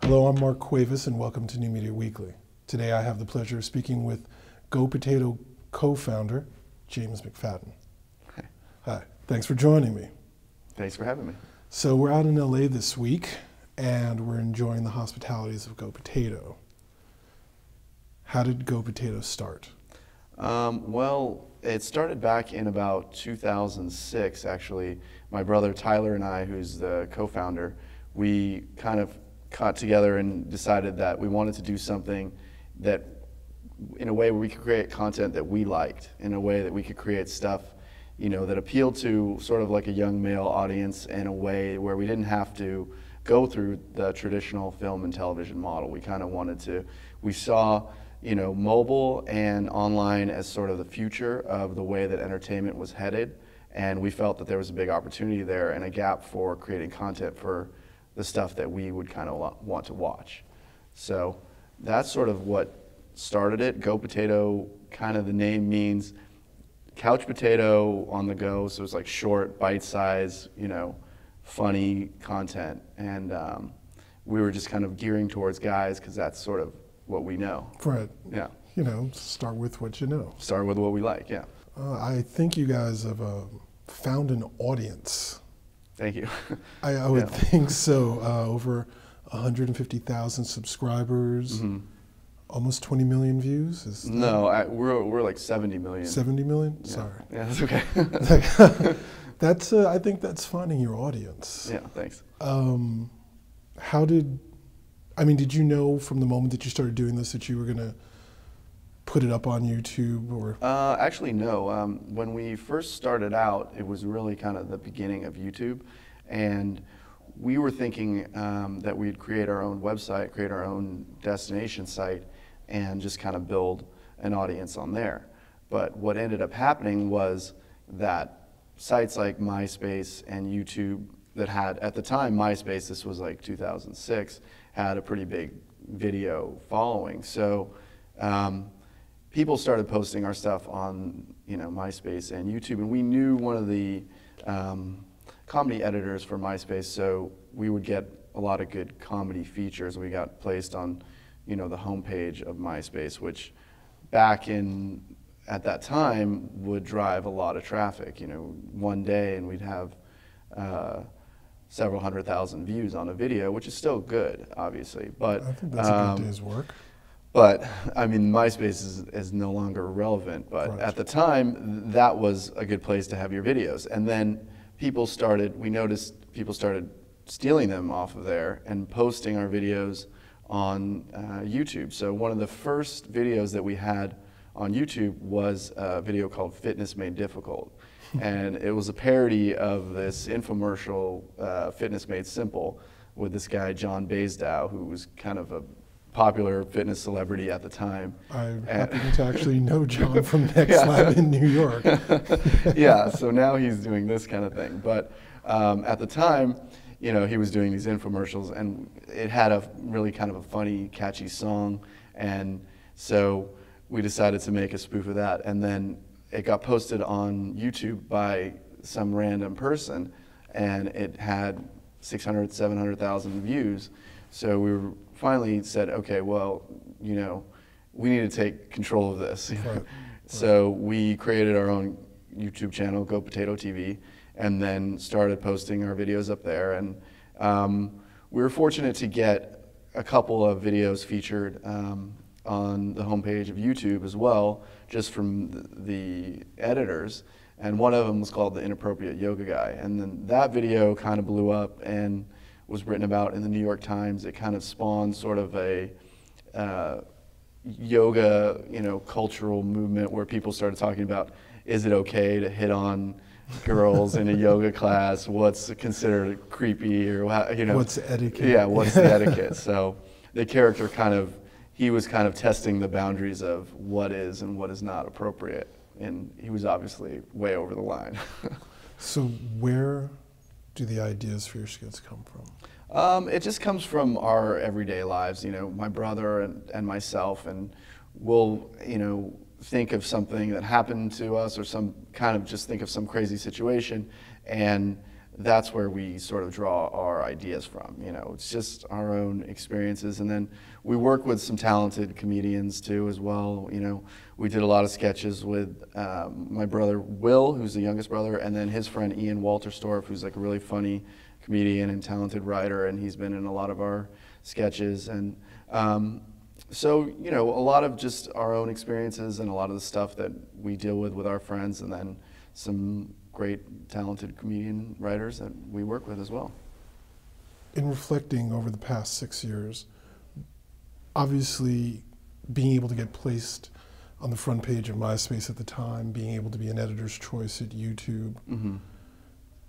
Hello, I'm Mark Cuevas, and welcome to New Media Weekly. Today I have the pleasure of speaking with Go Potato co-founder, James McFadden. Hi. Hi, thanks for joining me. Thanks for having me. So we're out in LA this week, and we're enjoying the hospitalities of Go Potato. How did Go Potato start? Well, it started back in about 2006, actually. My brother Tyler and I, who's the co-founder, we kind of got together and decided that we wanted to do something that, in a way where we could create content that we liked, in a way that we could create stuff, that appealed to sort of like a young male audience in a way where we didn't have to go through the traditional film and television model. We kind of wanted to, we saw, mobile and online as sort of the future of the way that entertainment was headed, and we felt that there was a big opportunity there and a gap for creating content for the stuff that we would kind of want to watch. So that's sort of what started it. Go Potato, kind of the name means couch potato on the go, so it's like short, bite-sized, funny content. And we were just kind of gearing towards guys because that's sort of what we know. Right. Yeah. Start with what you know. Start with what we like, yeah. I think you guys have found an audience. Thank you. I would think so. Over 150,000 subscribers, almost 20 million views? No, we're like 70 million. 70 million? Yeah. Sorry. Yeah, that's okay. I think that's finding your audience. Yeah, thanks. Did you know from the moment that you started doing this that you were going to put it up on YouTube or? Actually, no. When we first started out, it was really kind of the beginning of YouTube, and we were thinking that we'd create our own website, create our own destination site, and just kind of build an audience on there. But what ended up happening was that sites like MySpace and YouTube that had, at the time, MySpace, this was like 2006, had a pretty big video following. So people started posting our stuff on MySpace and YouTube, and we knew one of the comedy editors for MySpace, so we would get a lot of good comedy features. We got placed on the homepage of MySpace, which at that time would drive a lot of traffic. One day and we'd have several 100,000 views on a video, which is still good, obviously. But I think that's a good day's work. But I mean, MySpace is no longer relevant. But right. At the time, that was a good place to have your videos. And then we noticed people started stealing them off of there and posting our videos on YouTube. So one of the first videos that we had on YouTube was a video called Fitness Made Difficult. And it was a parody of this infomercial, Fitness Made Simple, with this guy, John Baisdow, who was kind of a popular fitness celebrity at the time. I happen to actually know John from Next Lab in New York. Yeah, so now he's doing this kind of thing. But at the time, he was doing these infomercials, and it had a really kind of a funny, catchy song. And so we decided to make a spoof of that. And then it got posted on YouTube by some random person, and it had 600, 700,000 views. So we finally said, okay, well, we need to take control of this. Right. So we created our own YouTube channel, Go Potato TV, and then started posting our videos up there. And we were fortunate to get a couple of videos featured on the homepage of YouTube as well, just from the editors. And one of them was called The Inappropriate Yoga Guy. And then that video kind of blew up and was written about in the New York Times. It kind of spawned sort of a yoga, cultural movement where people started talking about, is it okay to hit on girls in a yoga class? What's considered creepy, or what's etiquette? Yeah, what's the etiquette? So the character he was kind of testing the boundaries of what is and what is not appropriate, and he was obviously way over the line. So where do the ideas for your skits come from? It just comes from our everyday lives, my brother and myself, and we'll, think of something that happened to us, or just think of some crazy situation, and that's where we sort of draw our ideas from. You know, it's just our own experiences, and then we work with some talented comedians too as well. You know, we did a lot of sketches with my brother Will, who's the youngest brother, and then his friend Ian Walterstorff, who's like a really funny comedian and talented writer, and he's been in a lot of our sketches. And so, you know, a lot of just our own experiences and a lot of the stuff that we deal with our friends, and then some great talented comedian writers that we work with as well. In reflecting over the past 6 years, obviously being able to get placed on the front page of MySpace at the time, being able to be an editor's choice at YouTube,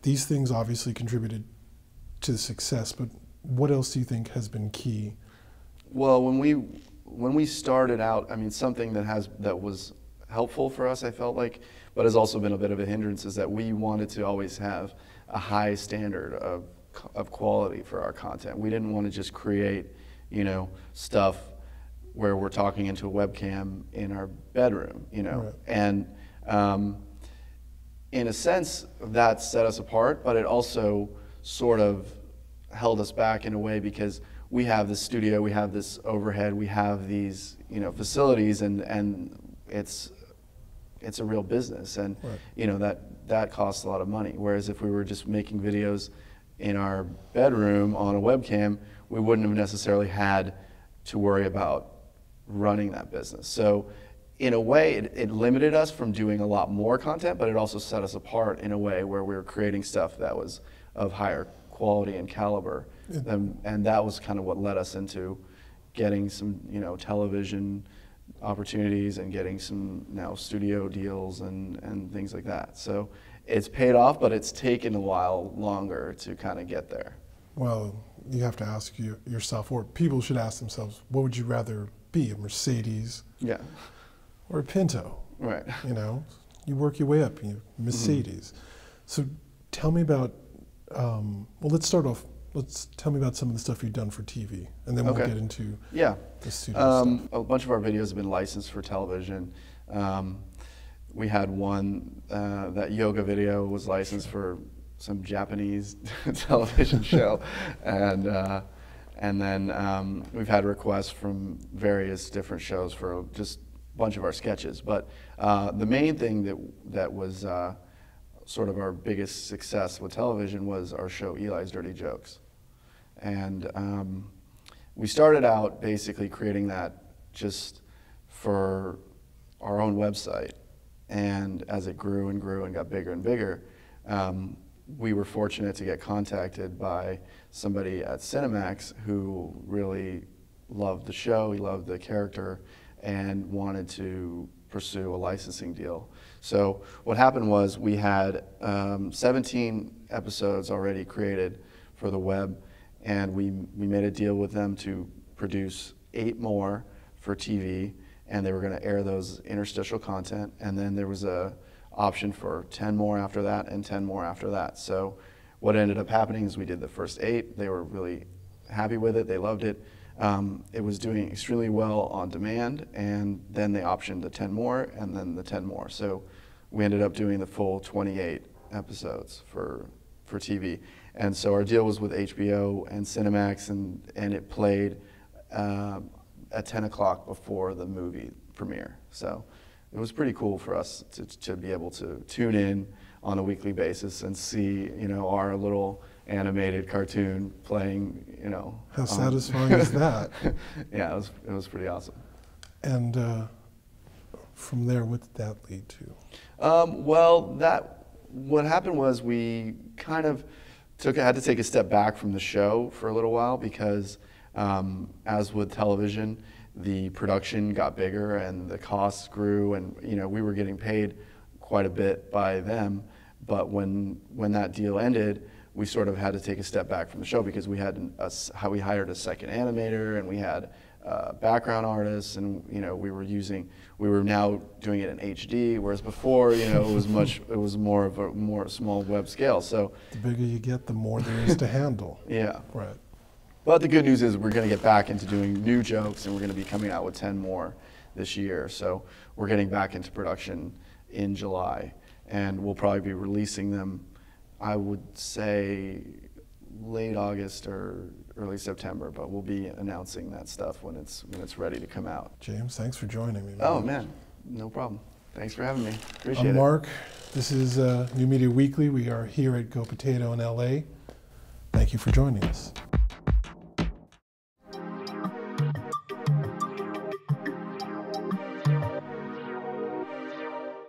these things obviously contributed to the success, but what else do you think has been key? Well, when we started out, I mean, something that was helpful for us, I felt like, but has also been a bit of a hindrance, is that we wanted to always have a high standard of quality for our content. We didn't want to just create, you know, stuff where we're talking into a webcam in our bedroom, you know. Right. And in a sense, that set us apart, but it also sort of held us back in a way, because we have this studio, we have this overhead, we have these, you know, facilities, and it's a real business, and right. You know, that costs a lot of money. Whereas if we were just making videos in our bedroom on a webcam, we wouldn't have necessarily had to worry about running that business. So in a way, it limited us from doing a lot more content, but it also set us apart in a way where we were creating stuff that was of higher quality and caliber. And that was kind of what led us into getting some, you know, television opportunities and getting some now studio deals and things like that. So it's paid off, but it's taken a while longer to kind of get there. Well, you have to ask yourself, or people should ask themselves, what would you rather be, a Mercedes, yeah, or a Pinto? Right. You know, you work your way up, Mercedes. So tell me about, well, let's start off. Tell me about some of the stuff you've done for TV, and then we'll get into the studio stuff. A bunch of our videos have been licensed for television. We had one, that yoga video was licensed for some Japanese television show, and then we've had requests from various different shows for just a bunch of our sketches. But the main thing that was sort of our biggest success with television was our show Eli's Dirty Jokes. And we started out basically creating that just for our own website. And as it grew and grew and got bigger and bigger, we were fortunate to get contacted by somebody at Cinemax who really loved the show, he loved the character, and wanted to pursue a licensing deal. So what happened was we had 17 episodes already created for the web, and we made a deal with them to produce 8 more for TV, and they were going to air those interstitial content, and then there was a option for 10 more after that and 10 more after that. So what ended up happening is we did the first 8. They were really happy with it. They loved it. It was doing extremely well on demand, and then they optioned the 10 more and then the 10 more. So we ended up doing the full 28 episodes for TV. And so our deal was with HBO and Cinemax, and it played at 10 o'clock before the movie premiere. So it was pretty cool for us to be able to tune in on a weekly basis and see, you know, our little animated cartoon playing, you know. How satisfying is that? Yeah, it was pretty awesome. And from there, what did that lead to? Well, what happened was we kind of had to take a step back from the show for a little while, because as with television, the production got bigger and the costs grew, and you know, we were getting paid quite a bit by them. But when that deal ended, we sort of had to take a step back from the show, because we had we hired a second animator, and we had background artists, and you know, we were now doing it in HD, whereas before, you know, it was more of a more small web scale. So the bigger you get, the more there is to handle. Yeah. Right. But the good news is we're going to get back into doing new jokes, and we're going to be coming out with 10 more this year. So we're getting back into production in July, and we'll probably be releasing them I would say late August or early September, but we'll be announcing that stuff when it's ready to come out. James, thanks for joining me, man. Oh man, no problem. Thanks for having me. Appreciate it. I'm Mark. This is New Media Weekly. We are here at Go Potato in LA. Thank you for joining us.